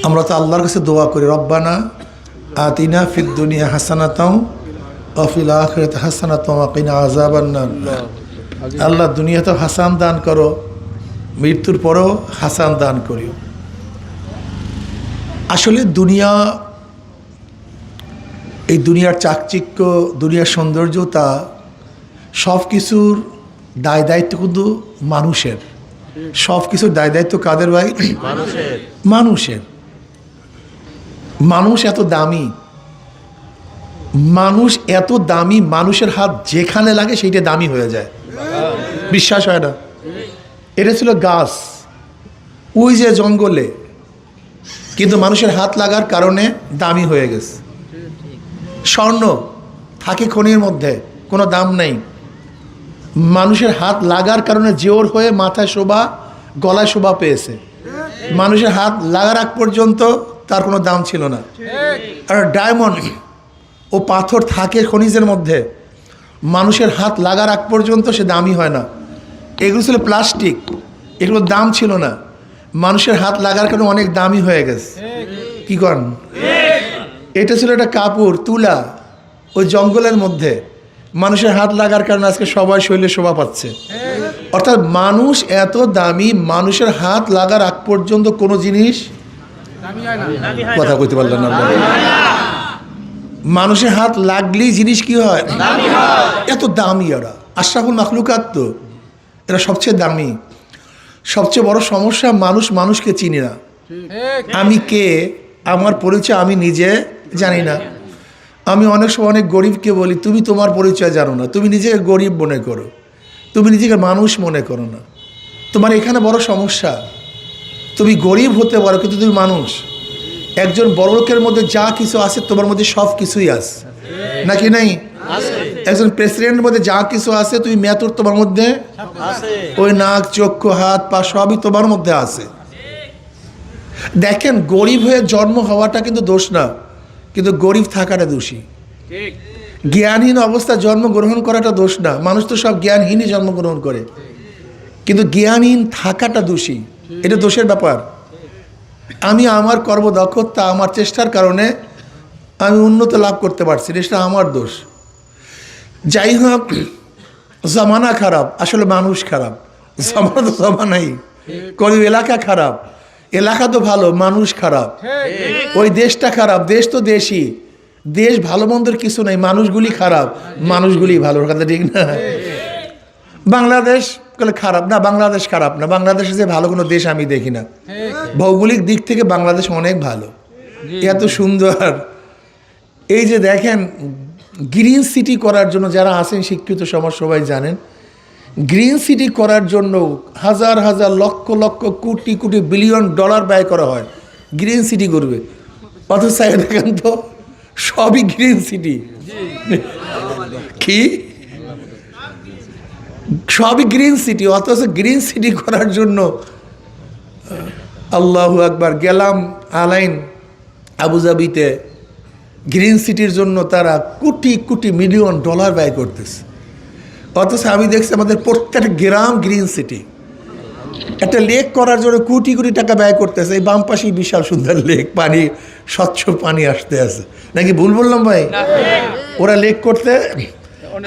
আমরা তো আল্লাহর কাছে দোয়া করি, রব্বানা আতিনা ফিদ দুনিয়া হাসানাতাও ওয়া ফিল আখিরাতি হাসানাতাও ওয়া কিনা আযাবান্নার। আল্লাহ দুনিয়াতে হাসান দান করো, মৃত্যুর পরেও হাসান দান করিও। আসলে দুনিয়া, এই দুনিয়ার চাকচিক্য, দুনিয়ার সৌন্দর্যতা, সব কিছুর দায় দায়িত্ব কিন্তু মানুষের। সব কিছুর দায় দায়িত্ব কাদের ভাই? মানুষের। মানুষ এত দামি, মানুষ এত দামি, মানুষের হাত যেখানে লাগে সেইটা দামি হয়ে যায়। বিশ্বাস হয় না? এটা ছিল গাছ ওই যে জঙ্গলে, কিন্তু মানুষের হাত লাগার কারণে দামি হয়ে গেছে। স্বর্ণ থাকে খনির মধ্যে, কোনো দাম নেই, মানুষের হাত লাগার কারণে জোর হয়ে মাথায় শোভা, গলায় শোভা পেয়েছে। মানুষের হাত লাগার আগ পর্যন্ত তার কোনো দাম ছিল না। আর ডায়মন্ড ও পাথর থাকে খনিজের মধ্যে, মানুষের হাত লাগার আগ পর্যন্ত সে দামি হয় না। এগুলো ছিল প্লাস্টিক, এগুলোর দাম ছিল না, মানুষের হাত লাগার কারণে অনেক দামি হয়ে গেছে। কি করেন? এটা ছিল একটা কাপড় তুলা ওই জঙ্গলের মধ্যে, মানুষের হাত লাগার কারণে আজকে সবাই শৈলে শোভা পাচ্ছে। অর্থাৎ মানুষ এত দামি, মানুষের হাত লাগার আগ পর্যন্ত কোনো জিনিস কথা কইতে পারলেন না। মানুষের হাত লাগলেই জিনিস কি হয়? এত দামি ওরা, আশরাফুল মাখলুকাত, তো এরা সবচেয়ে দামি। সবচেয়ে বড় সমস্যা, মানুষ মানুষকে চিনি না। আমি কে, আমার পরিচয় আমি নিজে জানি না। আমি অনেক সময় অনেক গরিবকে বলি, তুমি তোমার পরিচয় জানো না, তুমি নিজেকে গরিব মনে করো, তুমি নিজেকে মানুষ মনে করো না। তোমার এখানে বড় সমস্যা। তুমি গরিব হতে পারো কিন্তু তুমি মানুষ। একজন বড় লোকের মধ্যে যা কিছু আছে তোমার মধ্যে সব কিছুই আছে, নাকি নাই? একজন প্রেসিডেন্টের মধ্যে যা কিছু আছে তুমি মেয়র, তোমার মধ্যে ওই নাক, চক্ষু, হাত, পা সবই তোমার মধ্যে আছে। দেখেন, গরিব হয়ে জন্ম হওয়াটা কিন্তু দোষ না, কিন্তু গরিব থাকাটা দোষী। জ্ঞানহীন অবস্থা জন্মগ্রহণ করাটা দোষ না, মানুষ তো সব জ্ঞানহীনই জন্মগ্রহণ করে, কিন্তু জ্ঞানহীন থাকাটা দোষী, এটা দোষের ব্যাপার। আমি আমার কর্মদক্ষতা, আমার চেষ্টার কারণে আমি উন্নতি লাভ করতে পারছি, এটা আমার দোষ। যাই হোক, জমানা খারাপ, আসলে মানুষ খারাপ। জমানা তো জমানাই, কোনো এলাকা খারাপ, এলাকা তো ভালো, মানুষ খারাপ। ওই দেশটা খারাপ, দেশ তো দেশই, দেশ ভালো মন্দের কিছু নাই, মানুষগুলি খারাপ, মানুষগুলি ভালো, কথা ঠিক না? বাংলাদেশ বলে খারাপ না, বাংলাদেশ খারাপ না, বাংলাদেশে যে ভালো কোনো দেশ আমি দেখি না। ভৌগোলিক দিক থেকে বাংলাদেশ অনেক ভালো, এত সুন্দর। এই যে দেখেন, গ্রিন সিটি করার জন্য যারা আছেন শিক্ষিত সমাজ সবাই জানেন, গ্রিন সিটি করার জন্য হাজার হাজার লক্ষ লক্ষ কোটি কোটি বিলিয়ন ডলার ব্যয় করা হয়, গ্রিন সিটি করবে। অথচ দেখেন তো সবই গ্রিন সিটি, কি সবই গ্রিন সিটি, অথচ গ্রিন সিটি করার জন্য আল্লাহু আকবার, গেলাম আলাইন আবুধাবিতে, গ্রিন সিটির জন্য তারা কোটি কোটি মিলিয়ন ডলার ব্যয় করতেছে। অথচ আমি দেখছি আমাদের প্রত্যেকটা গ্রাম গ্রিন সিটি। একটা লেক করার জন্য কোটি কোটি টাকা ব্যয় করতেছে, এই বাম পাশেই বিশাল সুন্দর লেক, পানি, স্বচ্ছ পানি আসতে আছে, নাকি ভুল বললাম ভাই? ওরা লেক করতে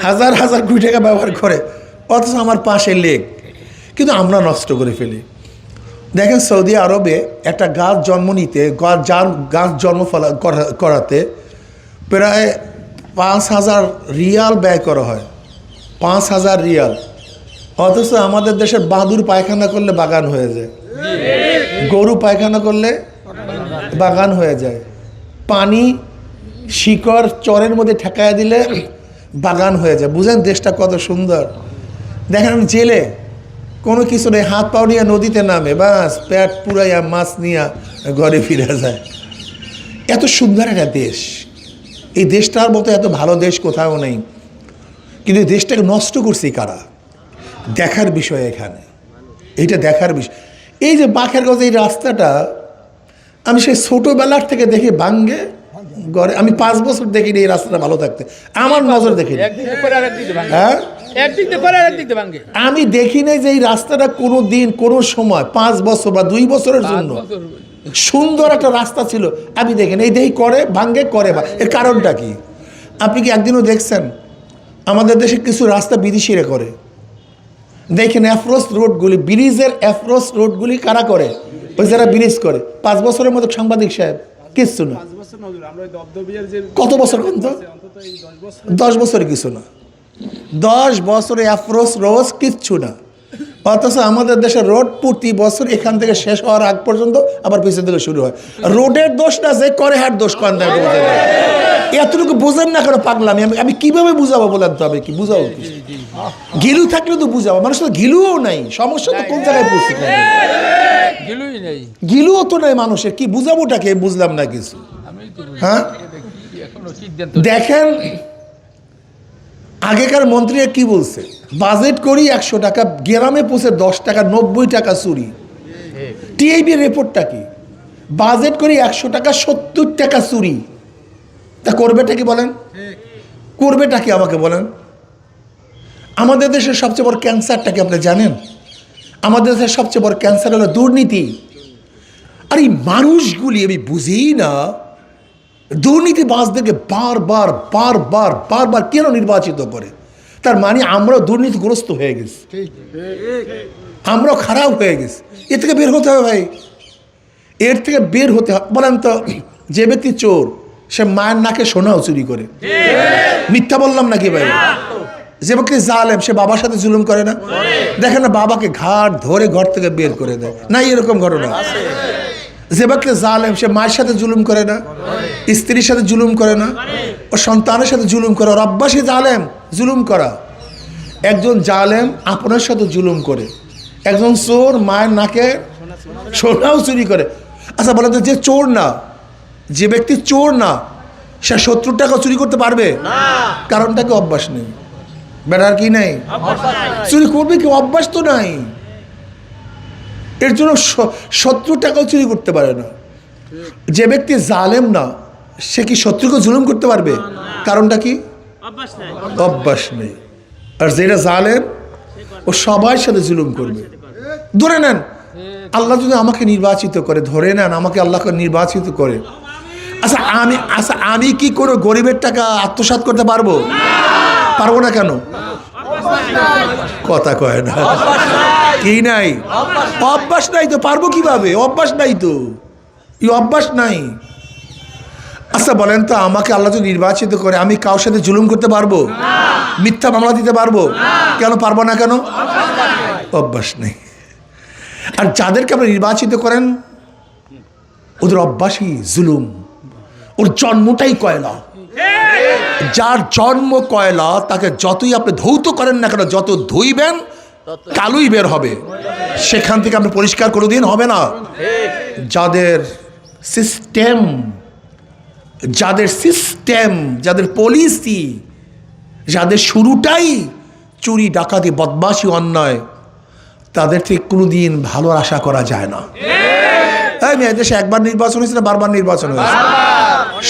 হাজার হাজার কোটি টাকা ব্যবহার করে, অথচ আমার পাশে লেক, কিন্তু আমরা নষ্ট করে ফেলি। দেখেন, সৌদি আরবে একটা গাছ জন্ম নিতে, গাছ জন্ম করাতে প্রায় 5,000 রিয়াল ব্যয় করা হয়, 5,000 রিয়াল। অথচ আমাদের দেশের বাঁদুর পায়খানা করলে বাগান হয়ে যায়, গরু পায়খানা করলে বাগান হয়ে যায়, পানি শিকড় চরের মধ্যে ঠেকায় দিলে বাগান হয়ে যায়। বুঝেন দেশটা কত সুন্দর। দেখেন, জেলে কোনো কিছু নেই, হাত পাও নিয়ে নদীতে নামে, বাস পেট পুরাইয়া মাছ নিয়ে ঘরে ফিরে যায়। এত সুন্দর একটা দেশ, এই দেশটার মতো এত ভালো দেশ কোথাও নেই। কিন্তু এই দেশটাকে নষ্ট করছি কারা? দেখার বিষয় এখানে, এইটা দেখার বিষয়। এই যে বাখেরগঞ্জ এই রাস্তাটা আমি সেই ছোটোবেলার থেকে দেখি ভাঙ্গে গড়ে, আমি 5 বছর দেখিনি এই রাস্তাটা ভালো থাকতে, আমার নজর দেখিনি। হ্যাঁ, আমি দেখি নাই যে এই রাস্তাটা কোনো দিন কোনো সময় 5 বছর বা 2 বছরের জন্য সুন্দর একটা রাস্তা ছিল, আপনি দেখেন এই দেই করে ভাঙ্গে করে, এর কারণটা কি? আপনি কি একদিনও দেখছেন আমাদের দেশে কিছু রাস্তা বিদেশিরা করে? দেখেন অ্যাপ্রোচ রোডগুলি, ব্রিজের অ্যাপ্রোচ রোডগুলি কারা করে? ওই যারা ব্রিজ করে। 5 বছরের মতো সাংবাদিক সাহেব কিচ্ছু না। কত বছর? কোন তো 10 বছরে কিছু না। 10 বছরে অ্যাপ্রোচ রোড কিচ্ছু না। অথচ আমাদের দেশের রোড প্রতি বছর এখান থেকে শেষ হওয়ার আগ পর্যন্ত আবার পিছন থেকে শুরু হয়। রোডের দোষ না, যে করে হাট দোষ করেন। এতটুকু বোঝেন না কেন পাগলামি? আমি কিভাবে বুঝাবো বলেন তো? আমি কি বুঝাবো? গিলু থাকলে তো বুঝাবো, মানুষ তো গিলুও নাই। সমস্যা তো কোন জায়গায় পড়ছে? গিলুও তো নাই মানুষের, কি বুঝাবোটাকে বুঝলাম না কিছু। হ্যাঁ দেখেন আগেকার মন্ত্রীরা কি বলছে, বাজেট করি 100 টাকা, গ্রামে পৌঁছে 10 টাকা, 90 টাকা চুরি। টিআইবি রিপোর্টটা কি? বাজেট করি 100 টাকা, 70 টাকা চুরি। তা করবেটা কি বলেন? করবেটা কি আমাকে বলেন? আমাদের দেশের সবচেয়ে বড় ক্যান্সারটা কি আপনি জানেন? আমাদের দেশের সবচেয়ে বড় ক্যান্সার হলো দুর্নীতি। আর এই মানুষগুলি আমি বুঝি না, দুর্নীতিবাজদেরকে বারবার বারবার বারবার কেন নির্বাচিত করে? তার মানে আমরাও দুর্নীতিগ্রস্ত হয়ে গেছি, আমরাও খারাপ হয়ে গেছি। এর থেকে বের হতে হবে ভাই, এর থেকে বের হতে হবে। বলেন তো, যে ব্যক্তি চোর সে মায়ের নাকে সোনাও চুরি করে, মিথ্যা বললাম নাকি ভাই? যে ব্যক্তি জালেম সে বাবার সাথে জুলুম করে না? দেখেন না, বাবাকে ঘাট ধরে ঘর থেকে বের করে দেয় না, এরকম ঘটনা। যে ব্যক্তি জালেম সে মায়ের সাথে জুলুম করে না, স্ত্রীর সাথে জুলুম করে না, ও সন্তানের সাথে জুলুম করে। ওর অভ্যাসই জালেম জুলুম করা। একজন জালেম আপনার সাথে জুলুম করে, একজন চোর মায়ের নাকে সোনাও চুরি করে। আচ্ছা বলেন তো, যে চোর না, যে ব্যক্তি চোর না, সে 70 টাকা চুরি করতে পারবে? কারণটা কি? অভ্যাস নেই। বেটার কি নেই? চুরি করবে কি? অভ্যাস তো নাই। এর জন্য 70 টাকাও চুরি করতে পারে না। যে ব্যক্তি জালেম না, সে কি শত্রুকে জুলুম করতে পারবে? কারণটা কি? অভ্যাস নেই। আর যেটা জালেম ও সবার সাথে জুলুম করবে। ধরে নেন আল্লাহ যদি আমাকে নির্বাচিত করে, ধরে নেন আমাকে আল্লাহকে নির্বাচিত করে, আচ্ছা আমি কি কোনো গরিবের টাকা আত্মসাৎ করতে পারবো? পারবো না কেন? কথা কয় না, কি নাই? অভ্যাস নাই তো। পারবো কিভাবে? অভ্যাস নাই তো, এই অভ্যাস নাই। আচ্ছা বলেন তো, আমাকে আল্লাহ যদি নির্বাচিত করে, আমি কারোর সাথে জুলুম করতে পারবো? মিথ্যা মামলা দিতে পারবো? কেন পারবো না? কেন? অভ্যাস নেই। আর যাদেরকে আপনি নির্বাচিত করেন ওদের অভ্যাসই জুলুম, ওর জন্মটাই কয়লা। যার জন্ম কয়লা তাকে যতই আপনি ধৌত করেন না কেন, যত ধুইবেন কালোই বের হবে, সেখান থেকে আপনি পরিষ্কার কোনোদিন হবে না। যাদের সিস্টেম, যাদের পলিসি, যাদের শুরুটাই চুরি ডাকাতি বদমাশি অন্যায়, তাদের থেকে কোনোদিন ভালো আশা করা যায় না। দেশে একবার নির্বাচন হয়েছে না বারবার নির্বাচন হয়েছে?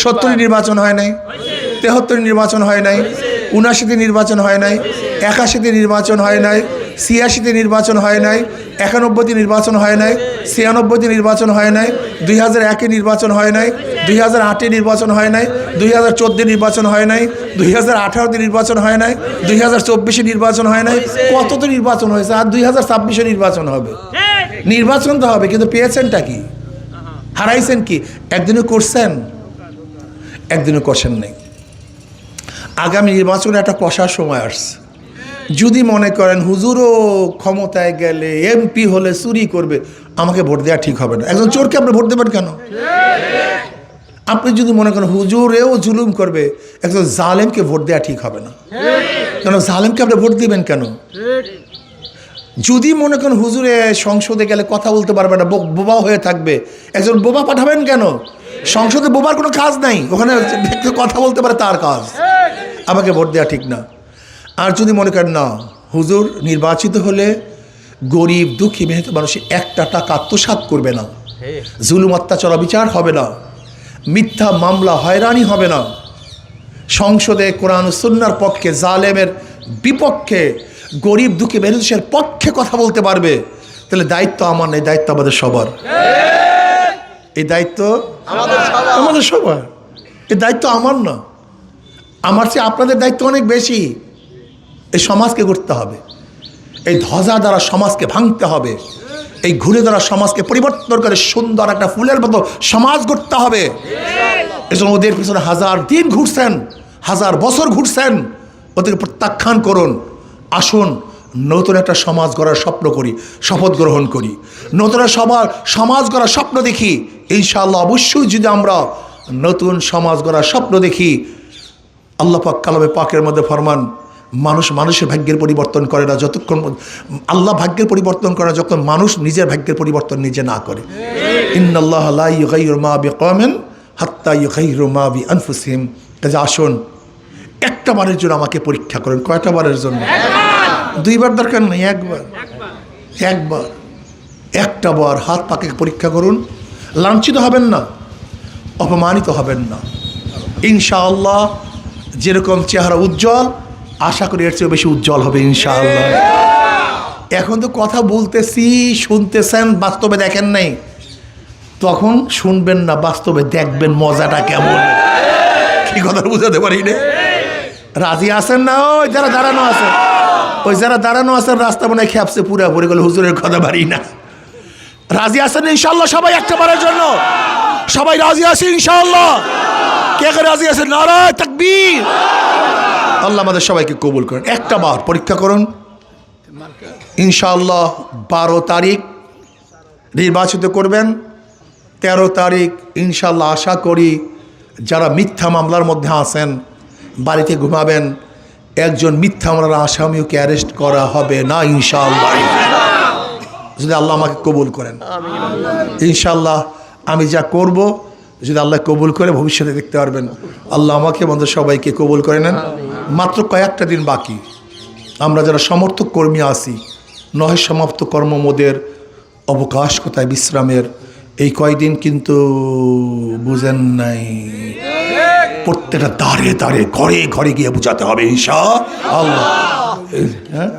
70 নির্বাচন হয় নাই, 73 নির্বাচন হয় নাই, 79 নির্বাচন হয় নাই, 81 নির্বাচন হয় নাই, 86 নির্বাচন হয় নাই, 91 নির্বাচন হয় নাই, 96 নির্বাচন হয় নাই, 2001 নির্বাচন হয় নাই, 2008 নির্বাচন হয় নাই, 2014 নির্বাচন হয় নাই, 2018 নির্বাচন হয় নাই, 2024 নির্বাচন হয় নাই। কত তো নির্বাচন হয়েছে, আর 2026 নির্বাচন হবে। নির্বাচন তো হবে, কিন্তু পেয়েছেনটা কি? হারাইছেন কি? একদিনও করছেন, একদিনও করছেন নাই। আগামী নির্বাচনে একটা কষার সময় আসছে। যদি মনে করেন হুজুরও ক্ষমতায় গেলে এমপি হলে চুরি করবে, আমাকে ভোট দেওয়া ঠিক হবে না। একজন চোরকে আপনি ভোট দেবেন কেন? আপনি যদি মনে করেন হুজুরেও জুলুম করবে, একজন জালেমকে ভোট দেওয়া ঠিক হবে না। কেন জালেমকে আপনি ভোট দিবেন কেন? যদি মনে করেন হুজুরে সংসদে গেলে কথা বলতে পারবে না, বোবা হয়ে থাকবে, একজন বোবা পাঠাবেন কেন? সংসদে বোবার কোনো কাজ নাই, ওখানে কথা বলতে পারে তার কাজ, আমাকে ভোট দেওয়া ঠিক না। আর যদি মনে করেন না, হুজুর নির্বাচিত হলে গরিব দুঃখী মেহনত মানুষের একটা টাকা আত্মসাৎ করবে না, জুলুম অত্যাচার অবিচার হবে না, মিথ্যা মামলা হয়রানি হবে না, সংসদে কোরআন ও সুন্নাহর পক্ষে, জালেমের বিপক্ষে, গরিব দুঃখী মানুষের পক্ষে কথা বলতে পারবে, তাহলে দায়িত্ব আমার নেই, দায়িত্ব আমাদের সবার। এই দায়িত্ব আমাদের সবার। এই দায়িত্ব আমার না, আমার চেয়ে আপনাদের দায়িত্ব অনেক বেশি। এই সমাজকে করতে হবে, এই ধ্বজা দ্বারা সমাজকে ভাঙতে হবে, এই ঘুরে দ্বারা সমাজকে পরিবর্তন করে সুন্দর একটা ফুলের মতো সমাজ গড়তে হবে। এজন্য ওদের পিছনে 1000 দিন ঘুরছেন, 1000 বছর ঘুরছেন, ওদেরকে প্রত্যাখ্যান করুন। আসুন নতুন একটা সমাজ গড়ার স্বপ্ন করি, শপথ গ্রহণ করি, নতুন সমাজ গড়ার স্বপ্ন দেখি। ইনশাআল্লাহ অবশ্যই যদি আমরা নতুন সমাজ গড়ার স্বপ্ন দেখি, আল্লাহ পাক কালামে পাকের মধ্যে ফরমান, মানুষের ভাগ্যের পরিবর্তন করে না যতক্ষণ আল্লাহ ভাগ্যের পরিবর্তন করে না, যখন মানুষ নিজের ভাগ্যের পরিবর্তন নিজে না করে। ইন্নাল্লাহ লা ইউগাইয়িরু মা বিকওমিন হাত্তা ইউগাইয়িরু মা বিআনফুসিহিম। কাজে আসুন একটা বারের জন্য আমাকে পরীক্ষা করেন। কয়টা বারের জন্য? 2 বার দরকার নেই, একবার। একটা বার হাত পাকে পরীক্ষা করুন। লাঞ্ছিত হবেন না, অপমানিত হবেন না। ইনশাআল্লাহ যেরকম চেহারা উজ্জ্বল, আশা করি এর চেয়ে বেশি উজ্জ্বল হবে ইনশাআল্লাহ। এখন তো কথা বলতেছি, শুনতেছেন, বাস্তবে দেখেন নাই, তখন শুনবেন না, বাস্তবে দেখবেন মজাটা কেমন। কি কথা বুঝাতে পারি না? রাজি আছেন না? ওই যারা দাঁড়ানো আছে, রাস্তা বানায় খেপসে পুরা পড়ে গেল, হুজুরের কথা বাড়ি না। রাজি আছেন ইনশাআল্লাহ? সবাই একটা বারের জন্য সবাই রাজি আছে ইনশাআল্লাহ? কে কে রাজি আছেন? নারায়ে তাকবীর। আল্লাহ আমাদের সবাইকে কবুল করেন। একটা বার পরীক্ষা করুন ইনশাআল্লাহ। 12 তারিখ নির্বাচিত করবেন, 13 তারিখ ইনশাআল্লাহ আশা করি যারা মিথ্যা মামলার মধ্যে আছেন বাড়িতে ঘুমাবেন। একজন মিথ্যা মামলার আসামিকে অ্যারেস্ট করা হবে না ইনশাআল্লাহ, যদি আল্লাহ আমাকে কবুল করেন। ইনশাআল্লাহ আমি যা করব যদি আল্লাহ কবুল করে ভবিষ্যতে দেখতে পারবেন। আল্লাহ আমাকে আমাদের সবাইকে কবুল করে নেন। মাত্র কয়েকটা দিন বাকি, আমরা যারা সমর্থক কর্মী আছি, নয় সমাপ্ত কর্মমোদের অবকাশ কোথায় বিশ্রামের, এই কয়দিন কিন্তু বুঝেন নাই, প্রত্যেকটা দাঁড়ে দাঁড়ে ঘরে ঘরে গিয়ে বুঝাতে হবে ইনশাআল্লাহ। হ্যাঁ,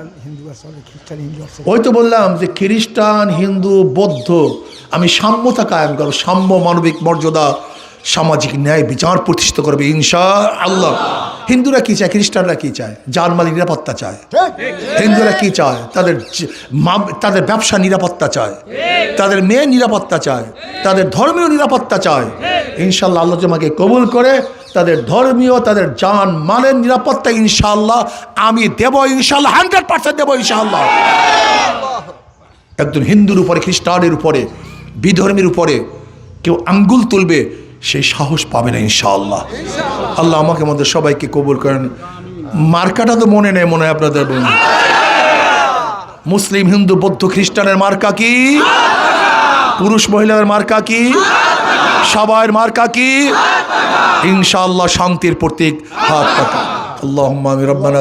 ওই তো বললাম যে খ্রিস্টান, হিন্দু, বৌদ্ধ, আমি সাম্যতা কায়েম করব, সাম্য, মানবিক মর্যাদা, সামাজিক ন্যায় বিচার প্রতিষ্ঠিত করবে ইনশাআল্লাহ। হিন্দুরা কি চায়, খ্রিস্টানরা কি চায়? জানমাল নিরাপত্তা চায়। হিন্দুরা কি চায়? তাদের ব্যবসা নিরাপত্তা চায়, তাদের মেয়ে নিরাপত্তা চায়, তাদের ধর্মীয় নিরাপত্তা চায়। ইনশাআল্লাহ আল্লাহ আমাকে কবুল করে তাদের ধর্মীয়, তাদের জান মালের নিরাপত্তা ইনশাআল্লাহ আমি দেব ইনশাআল্লাহ, 100% দেব ইনশাআল্লাহ। একজন হিন্দুর উপরে, খ্রিস্টানের উপরে, বিধর্মীর উপরে কেউ আঙ্গুল তুলবে, সেই সাহস পাবে না ইনশাআল্লাহ। আল্লাহ আমাকে আমাদের সবাইকে কবুল করেন। মার্কাটা তো মনে নেই, মনে হয় আপনাদের মুসলিম, হিন্দু, বৌদ্ধ, খ্রিস্টানের মার্কা কি? পুরুষ মহিলাদের মার্কা কি? সবার মার্কা কি? ইনশাআল্লাহ শান্তির প্রতীক হাত পাকা। আল্লাহুম্মা আমিন। রব্বানা